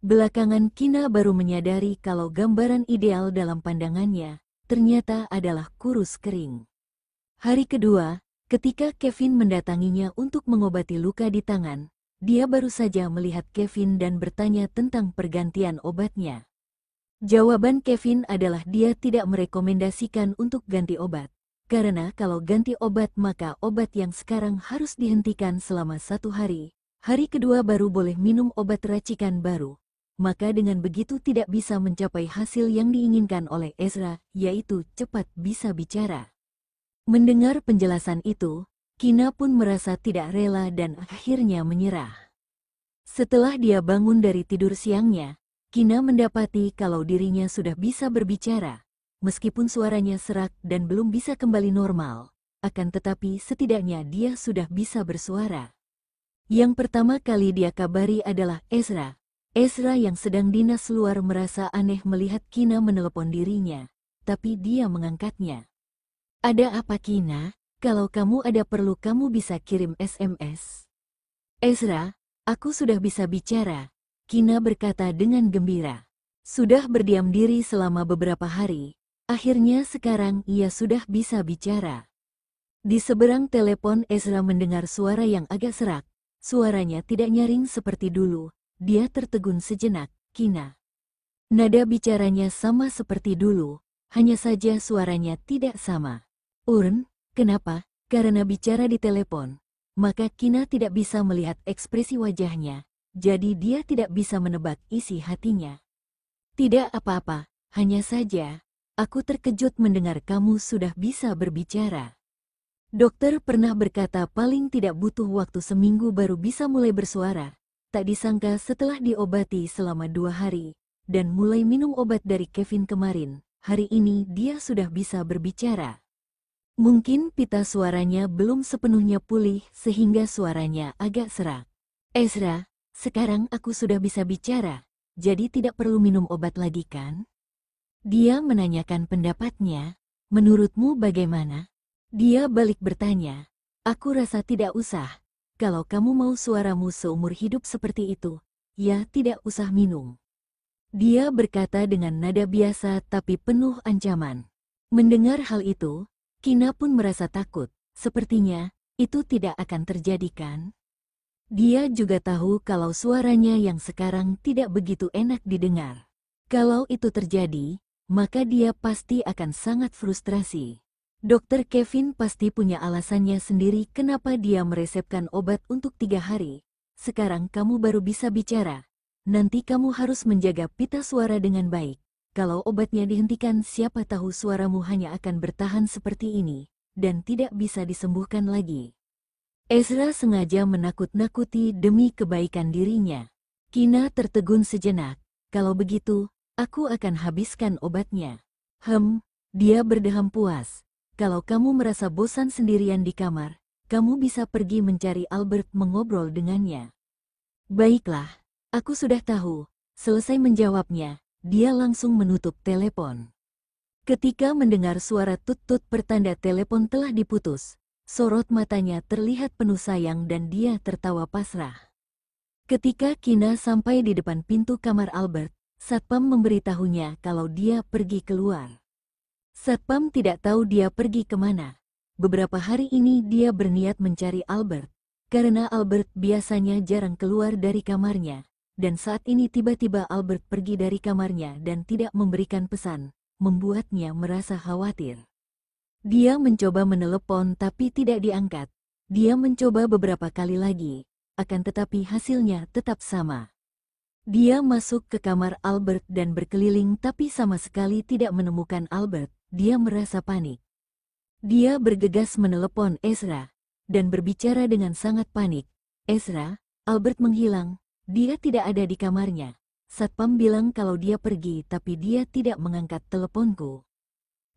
Belakangan Kina baru menyadari kalau gambaran ideal dalam pandangannya ternyata adalah kurus kering. Hari kedua, ketika Kevin mendatanginya untuk mengobati luka di tangan, dia baru saja melihat Kevin dan bertanya tentang pergantian obatnya. Jawaban Kevin adalah dia tidak merekomendasikan untuk ganti obat. Karena kalau ganti obat maka obat yang sekarang harus dihentikan selama 1 hari. Hari kedua baru boleh minum obat racikan baru. Maka dengan begitu tidak bisa mencapai hasil yang diinginkan oleh Ezra, yaitu cepat bisa bicara. Mendengar penjelasan itu, Kina pun merasa tidak rela dan akhirnya menyerah. Setelah dia bangun dari tidur siangnya, Kina mendapati kalau dirinya sudah bisa berbicara, meskipun suaranya serak dan belum bisa kembali normal, akan tetapi setidaknya dia sudah bisa bersuara. Yang pertama kali dia kabari adalah Ezra. Ezra yang sedang dinas luar merasa aneh melihat Kina menelepon dirinya, tapi dia mengangkatnya. "Ada apa Kina? Kalau kamu ada perlu kamu bisa kirim SMS." "Ezra, aku sudah bisa bicara," Kina berkata dengan gembira. Sudah berdiam diri selama beberapa hari, akhirnya sekarang ia sudah bisa bicara. Di seberang telepon Ezra mendengar suara yang agak serak. Suaranya tidak nyaring seperti dulu. Dia tertegun sejenak. "Kina." Nada bicaranya sama seperti dulu, hanya saja suaranya tidak sama. Kenapa?" Karena bicara di telepon, maka Kina tidak bisa melihat ekspresi wajahnya, jadi dia tidak bisa menebak isi hatinya. "Tidak apa-apa, hanya saja, aku terkejut mendengar kamu sudah bisa berbicara. Dokter pernah berkata paling tidak butuh waktu seminggu baru bisa mulai bersuara. Tak disangka setelah diobati selama 2 hari, dan mulai minum obat dari Kevin kemarin, hari ini dia sudah bisa berbicara. Mungkin pita suaranya belum sepenuhnya pulih sehingga suaranya agak serak." "Ezra, sekarang aku sudah bisa bicara, jadi tidak perlu minum obat lagi kan?" Dia menanyakan pendapatnya. "Menurutmu bagaimana?" Dia balik bertanya. "Aku rasa tidak usah. Kalau kamu mau suaramu seumur hidup seperti itu, ya tidak usah minum." Dia berkata dengan nada biasa tapi penuh ancaman. Mendengar hal itu, Kina pun merasa takut. Sepertinya, itu tidak akan terjadi kan? Dia juga tahu kalau suaranya yang sekarang tidak begitu enak didengar. Kalau itu terjadi, maka dia pasti akan sangat frustrasi. Dokter Kevin pasti punya alasannya sendiri kenapa dia meresepkan obat untuk 3 hari. "Sekarang kamu baru bisa bicara. Nanti kamu harus menjaga pita suara dengan baik. Kalau obatnya dihentikan siapa tahu suaramu hanya akan bertahan seperti ini, dan tidak bisa disembuhkan lagi." Ezra sengaja menakut-nakuti demi kebaikan dirinya. Kina tertegun sejenak. "Kalau begitu, aku akan habiskan obatnya." Dia berdeham puas. "Kalau kamu merasa bosan sendirian di kamar, kamu bisa pergi mencari Albert mengobrol dengannya." "Baiklah, aku sudah tahu." Selesai menjawabnya, dia langsung menutup telepon. Ketika mendengar suara tut-tut pertanda telepon telah diputus, sorot matanya terlihat penuh sayang dan dia tertawa pasrah. Ketika Kina sampai di depan pintu kamar Albert, Satpam memberitahunya kalau dia pergi keluar. Satpam tidak tahu dia pergi kemana. Beberapa hari ini dia berniat mencari Albert, karena Albert biasanya jarang keluar dari kamarnya, dan saat ini tiba-tiba Albert pergi dari kamarnya dan tidak memberikan pesan, membuatnya merasa khawatir. Dia mencoba menelepon tapi tidak diangkat. Dia mencoba beberapa kali lagi, akan tetapi hasilnya tetap sama. Dia masuk ke kamar Albert dan berkeliling tapi sama sekali tidak menemukan Albert. Dia merasa panik. Dia bergegas menelepon Ezra dan berbicara dengan sangat panik. "Ezra, Albert menghilang. Dia tidak ada di kamarnya. Satpam bilang kalau dia pergi tapi dia tidak mengangkat teleponku."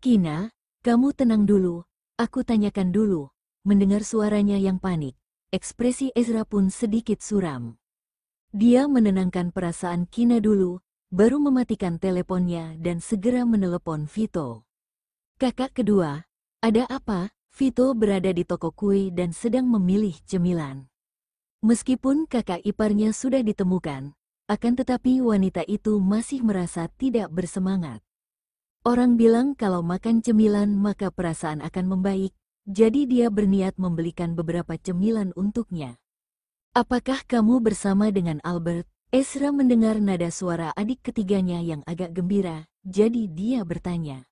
"Kina, kamu tenang dulu. Aku tanyakan dulu." Mendengar suaranya yang panik, ekspresi Ezra pun sedikit suram. Dia menenangkan perasaan Kina dulu, baru mematikan teleponnya dan segera menelepon Vito. "Kakak kedua, ada apa?" Vito berada di toko kue dan sedang memilih cemilan. Meskipun kakak iparnya sudah ditemukan, akan tetapi wanita itu masih merasa tidak bersemangat. Orang bilang kalau makan cemilan maka perasaan akan membaik, jadi dia berniat membelikan beberapa cemilan untuknya. Apakah kamu bersama dengan Albert? Ezra mendengar nada suara adik ketiganya yang agak gembira, jadi dia bertanya.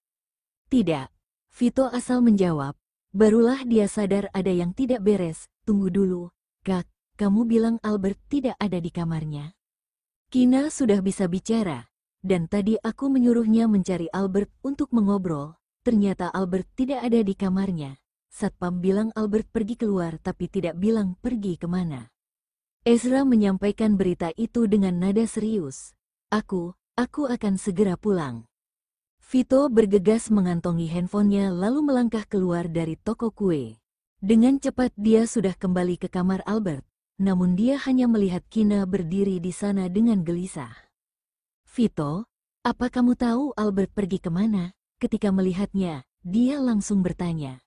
Tidak. Vito asal menjawab, barulah dia sadar ada yang tidak beres. Tunggu dulu, Kak, kamu bilang Albert tidak ada di kamarnya. Kina sudah bisa bicara, dan tadi aku menyuruhnya mencari Albert untuk mengobrol. Ternyata Albert tidak ada di kamarnya. Satpam bilang Albert pergi keluar tapi tidak bilang pergi kemana. Ezra menyampaikan berita itu dengan nada serius. Aku akan segera pulang. Vito bergegas mengantongi handphonenya lalu melangkah keluar dari toko kue. Dengan cepat dia sudah kembali ke kamar Albert. Namun dia hanya melihat Kina berdiri di sana dengan gelisah. Vito, apa kamu tahu Albert pergi kemana? Ketika melihatnya, dia langsung bertanya.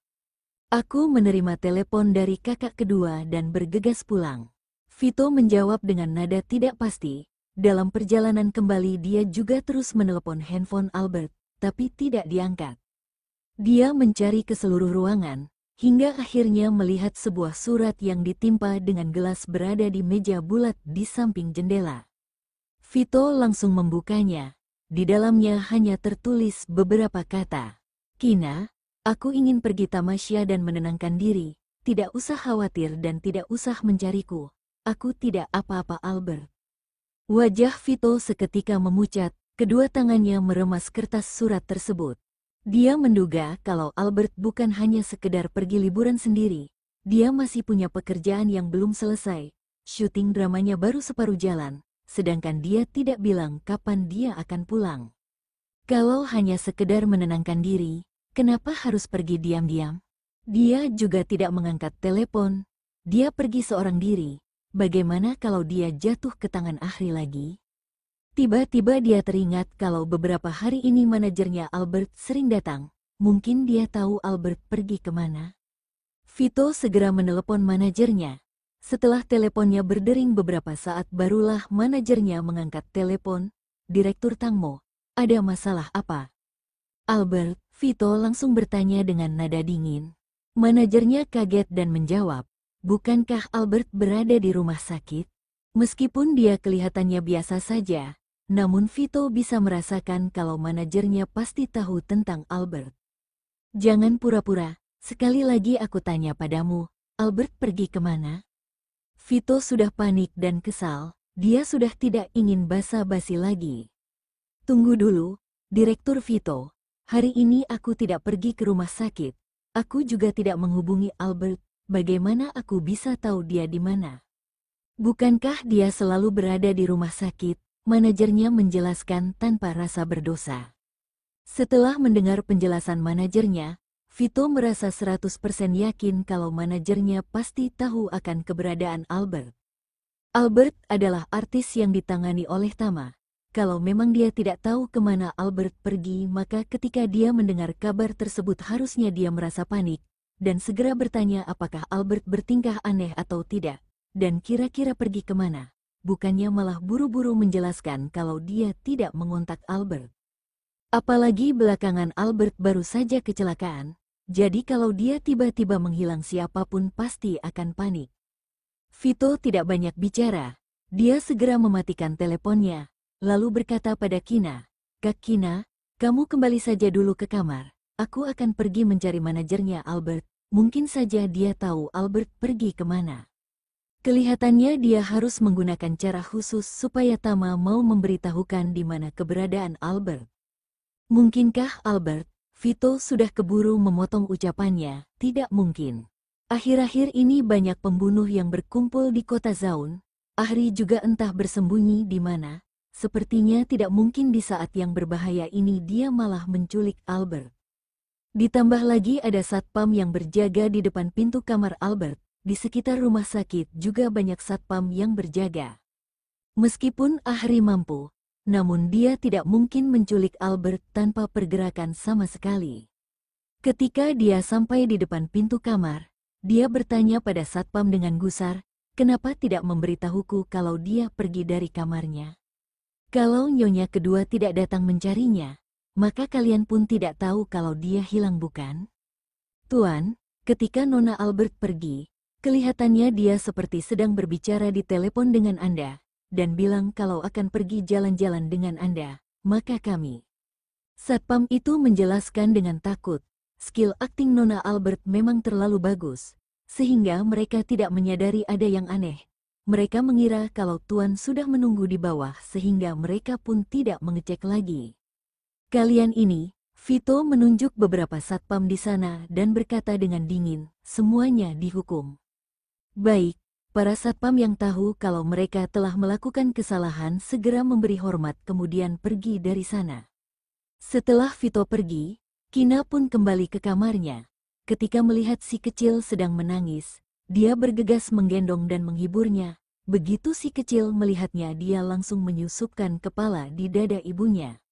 Aku menerima telepon dari kakak kedua dan bergegas pulang. Vito menjawab dengan nada tidak pasti. Dalam perjalanan kembali dia juga terus menelepon handphone Albert, tapi tidak diangkat. Dia mencari ke seluruh ruangan, hingga akhirnya melihat sebuah surat yang ditimpa dengan gelas berada di meja bulat di samping jendela. Vito langsung membukanya. Di dalamnya hanya tertulis beberapa kata. Kina, aku ingin pergi tamasya dan menenangkan diri. Tidak usah khawatir dan tidak usah mencariku. Aku tidak apa-apa Albert. Wajah Vito seketika memucat, kedua tangannya meremas kertas surat tersebut. Dia menduga kalau Albert bukan hanya sekedar pergi liburan sendiri. Dia masih punya pekerjaan yang belum selesai. Syuting dramanya baru separuh jalan, sedangkan dia tidak bilang kapan dia akan pulang. Kalau hanya sekedar menenangkan diri, kenapa harus pergi diam-diam? Dia juga tidak mengangkat telepon. Dia pergi seorang diri. Bagaimana kalau dia jatuh ke tangan Ahri lagi? Tiba-tiba dia teringat kalau beberapa hari ini manajernya Albert sering datang. Mungkin dia tahu Albert pergi kemana. Vito segera menelepon manajernya. Setelah teleponnya berdering beberapa saat barulah manajernya mengangkat telepon. Direktur Tangmo, ada masalah apa? Albert, Vito langsung bertanya dengan nada dingin. Manajernya kaget dan menjawab, bukankah Albert berada di rumah sakit? Meskipun dia kelihatannya biasa saja, namun Vito bisa merasakan kalau manajernya pasti tahu tentang Albert. Jangan pura-pura, sekali lagi aku tanya padamu, Albert pergi kemana? Vito sudah panik dan kesal, dia sudah tidak ingin basa-basi lagi. Tunggu dulu, Direktur Vito, hari ini aku tidak pergi ke rumah sakit, aku juga tidak menghubungi Albert, bagaimana aku bisa tahu dia di mana? Bukankah dia selalu berada di rumah sakit? Manajernya menjelaskan tanpa rasa berdosa. Setelah mendengar penjelasan manajernya, Vito merasa 100% yakin kalau manajernya pasti tahu akan keberadaan Albert. Albert adalah artis yang ditangani oleh Tama. Kalau memang dia tidak tahu kemana Albert pergi, maka ketika dia mendengar kabar tersebut harusnya dia merasa panik, dan segera bertanya apakah Albert bertingkah aneh atau tidak, dan kira-kira pergi kemana. Bukannya malah buru-buru menjelaskan kalau dia tidak mengontak Albert. Apalagi belakangan Albert baru saja kecelakaan, jadi kalau dia tiba-tiba menghilang siapapun pasti akan panik. Vito tidak banyak bicara, dia segera mematikan teleponnya, lalu berkata pada Kina, Kak Kina, kamu kembali saja dulu ke kamar, aku akan pergi mencari manajernya Albert, mungkin saja dia tahu Albert pergi kemana. Kelihatannya dia harus menggunakan cara khusus supaya Tama mau memberitahukan di mana keberadaan Albert. Mungkinkah Albert? Vito sudah keburu memotong ucapannya, tidak mungkin. Akhir-akhir ini banyak pembunuh yang berkumpul di kota Zaun. Ahri juga entah bersembunyi di mana. Sepertinya tidak mungkin di saat yang berbahaya ini dia malah menculik Albert. Ditambah lagi ada satpam yang berjaga di depan pintu kamar Albert. Di sekitar rumah sakit juga banyak satpam yang berjaga. Meskipun Ahri mampu, namun dia tidak mungkin menculik Albert tanpa pergerakan sama sekali. Ketika dia sampai di depan pintu kamar, dia bertanya pada satpam dengan gusar, kenapa tidak memberitahuku kalau dia pergi dari kamarnya? Kalau nyonya kedua tidak datang mencarinya, maka kalian pun tidak tahu kalau dia hilang bukan? Tuan, ketika Nona Albert pergi, kelihatannya dia seperti sedang berbicara di telepon dengan Anda, dan bilang kalau akan pergi jalan-jalan dengan Anda, maka kami. Satpam itu menjelaskan dengan takut, skill akting Nona Albert memang terlalu bagus, sehingga mereka tidak menyadari ada yang aneh. Mereka mengira kalau Tuan sudah menunggu di bawah sehingga mereka pun tidak mengecek lagi. Kalian ini, Vito menunjuk beberapa satpam di sana dan berkata dengan dingin, semuanya dihukum. Baik, para satpam yang tahu kalau mereka telah melakukan kesalahan segera memberi hormat kemudian pergi dari sana. Setelah Vito pergi, Kina pun kembali ke kamarnya. Ketika melihat si kecil sedang menangis, dia bergegas menggendong dan menghiburnya. Begitu si kecil melihatnya, dia langsung menyusupkan kepala di dada ibunya.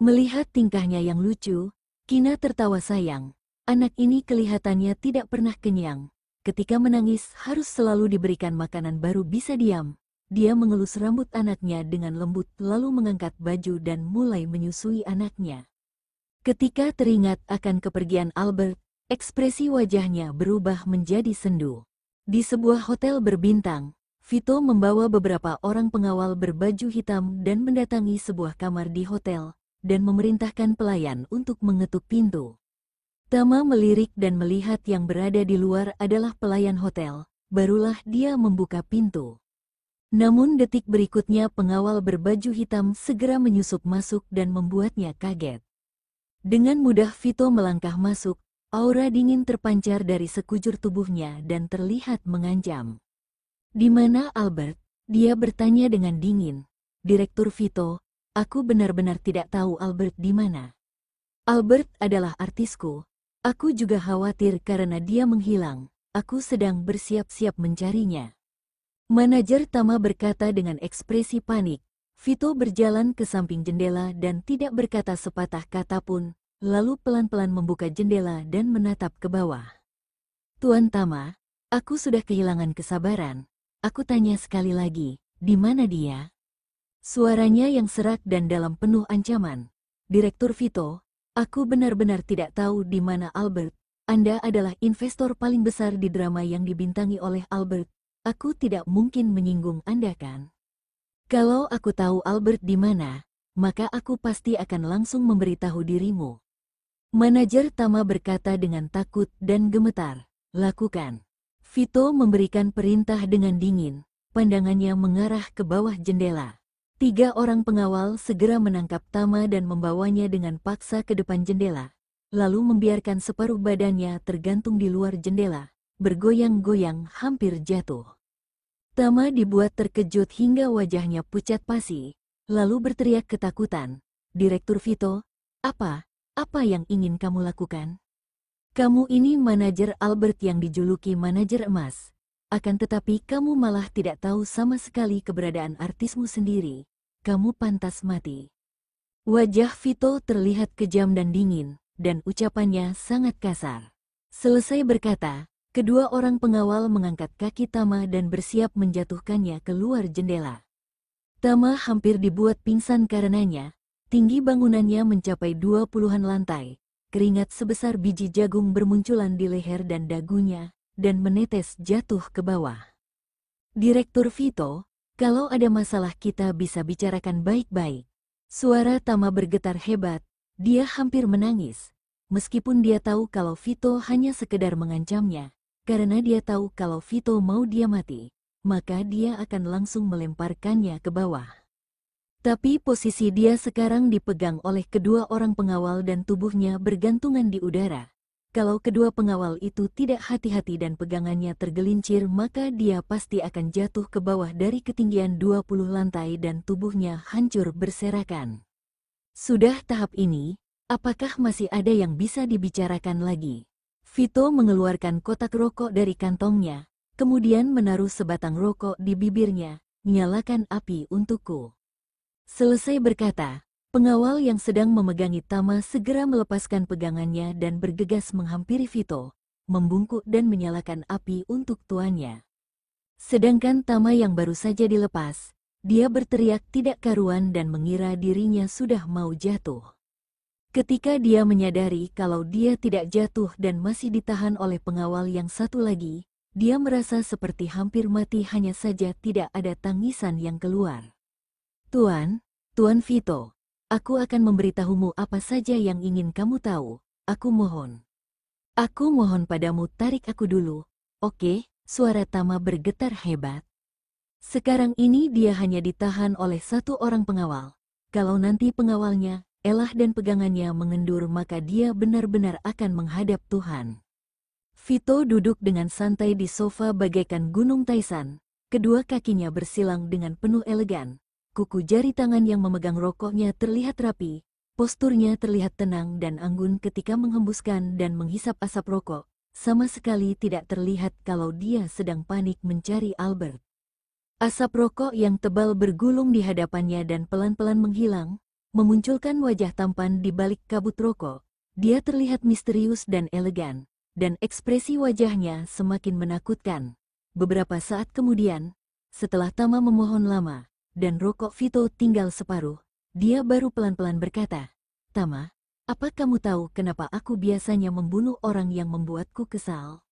Melihat tingkahnya yang lucu, Kina tertawa sayang. Anak ini kelihatannya tidak pernah kenyang. Ketika menangis harus selalu diberikan makanan baru bisa diam. Dia mengelus rambut anaknya dengan lembut lalu mengangkat baju dan mulai menyusui anaknya. Ketika teringat akan kepergian Albert, ekspresi wajahnya berubah menjadi sendu. Di sebuah hotel berbintang, Vito membawa beberapa orang pengawal berbaju hitam dan mendatangi sebuah kamar di hotel, dan memerintahkan pelayan untuk mengetuk pintu. Tama melirik dan melihat yang berada di luar adalah pelayan hotel, barulah dia membuka pintu. Namun detik berikutnya pengawal berbaju hitam segera menyusup masuk dan membuatnya kaget. Dengan mudah Vito melangkah masuk, aura dingin terpancar dari sekujur tubuhnya dan terlihat mengancam. Di mana Albert? Dia bertanya dengan dingin. Direktur Vito, aku benar-benar tidak tahu Albert di mana. Albert adalah artisku. Aku juga khawatir karena dia menghilang. Aku sedang bersiap-siap mencarinya. Manajer Tama berkata dengan ekspresi panik. Vito berjalan ke samping jendela dan tidak berkata sepatah kata pun, lalu pelan-pelan membuka jendela dan menatap ke bawah. Tuan Tama, aku sudah kehilangan kesabaran. Aku tanya sekali lagi, di mana dia? Suaranya yang serak dan dalam penuh ancaman. Direktur Vito, aku benar-benar tidak tahu di mana Albert. Anda adalah investor paling besar di drama yang dibintangi oleh Albert. Aku tidak mungkin menyinggung Anda kan? Kalau aku tahu Albert di mana, maka aku pasti akan langsung memberitahu dirimu. Manajer Tama berkata dengan takut dan gemetar. Lakukan. Vito memberikan perintah dengan dingin, pandangannya mengarah ke bawah jendela. 3 orang pengawal segera menangkap Tama dan membawanya dengan paksa ke depan jendela, lalu membiarkan separuh badannya tergantung di luar jendela, bergoyang-goyang hampir jatuh. Tama dibuat terkejut hingga wajahnya pucat pasi, lalu berteriak ketakutan. Direktur Vito, apa yang ingin kamu lakukan? Kamu ini manajer Albert yang dijuluki manajer emas. Akan tetapi kamu malah tidak tahu sama sekali keberadaan artismu sendiri. Kamu pantas mati. Wajah Vito terlihat kejam dan dingin, dan ucapannya sangat kasar. Selesai berkata, kedua orang pengawal mengangkat kaki Tama dan bersiap menjatuhkannya keluar jendela. Tama hampir dibuat pingsan karenanya. Tinggi bangunannya mencapai 20-an lantai. Keringat sebesar biji jagung bermunculan di leher dan dagunya, dan menetes jatuh ke bawah. Direktur Vito, kalau ada masalah kita bisa bicarakan baik-baik. Suara Tama bergetar hebat, dia hampir menangis. Meskipun dia tahu kalau Vito hanya sekedar mengancamnya, karena dia tahu kalau Vito mau dia mati, maka dia akan langsung melemparkannya ke bawah. Tapi posisi dia sekarang dipegang oleh kedua orang pengawal dan tubuhnya bergantungan di udara. Kalau kedua pengawal itu tidak hati-hati dan pegangannya tergelincir, maka dia pasti akan jatuh ke bawah dari ketinggian 20 lantai dan tubuhnya hancur berserakan. Sudah tahap ini, apakah masih ada yang bisa dibicarakan lagi? Vito mengeluarkan kotak rokok dari kantongnya, kemudian menaruh sebatang rokok di bibirnya. Nyalakan api untukku. Selesai berkata, pengawal yang sedang memegangi Tama segera melepaskan pegangannya dan bergegas menghampiri Vito, membungkuk dan menyalakan api untuk tuannya. Sedangkan Tama yang baru saja dilepas, dia berteriak tidak karuan dan mengira dirinya sudah mau jatuh. Ketika dia menyadari kalau dia tidak jatuh dan masih ditahan oleh pengawal yang satu lagi, dia merasa seperti hampir mati, hanya saja tidak ada tangisan yang keluar. Tuan Vito, aku akan memberitahumu apa saja yang ingin kamu tahu, aku mohon. Aku mohon padamu, tarik aku dulu. Oke, suara Tama bergetar hebat. Sekarang ini dia hanya ditahan oleh satu orang pengawal. Kalau nanti pengawalnya, elah dan pegangannya mengendur, maka dia benar-benar akan menghadap Tuhan. Vito duduk dengan santai di sofa bagaikan gunung Taisan. Kedua kakinya bersilang dengan penuh elegan. Kuku jari tangan yang memegang rokoknya terlihat rapi. Posturnya terlihat tenang dan anggun ketika menghembuskan dan menghisap asap rokok. Sama sekali tidak terlihat kalau dia sedang panik mencari Albert. Asap rokok yang tebal bergulung di hadapannya dan pelan-pelan menghilang, memunculkan wajah tampan di balik kabut rokok. Dia terlihat misterius dan elegan, dan ekspresi wajahnya semakin menakutkan. Beberapa saat kemudian, setelah Tama memohon lama, dan rokok Vito tinggal separuh, dia baru pelan-pelan berkata, "Tama, apa kamu tahu kenapa aku biasanya membunuh orang yang membuatku kesal?"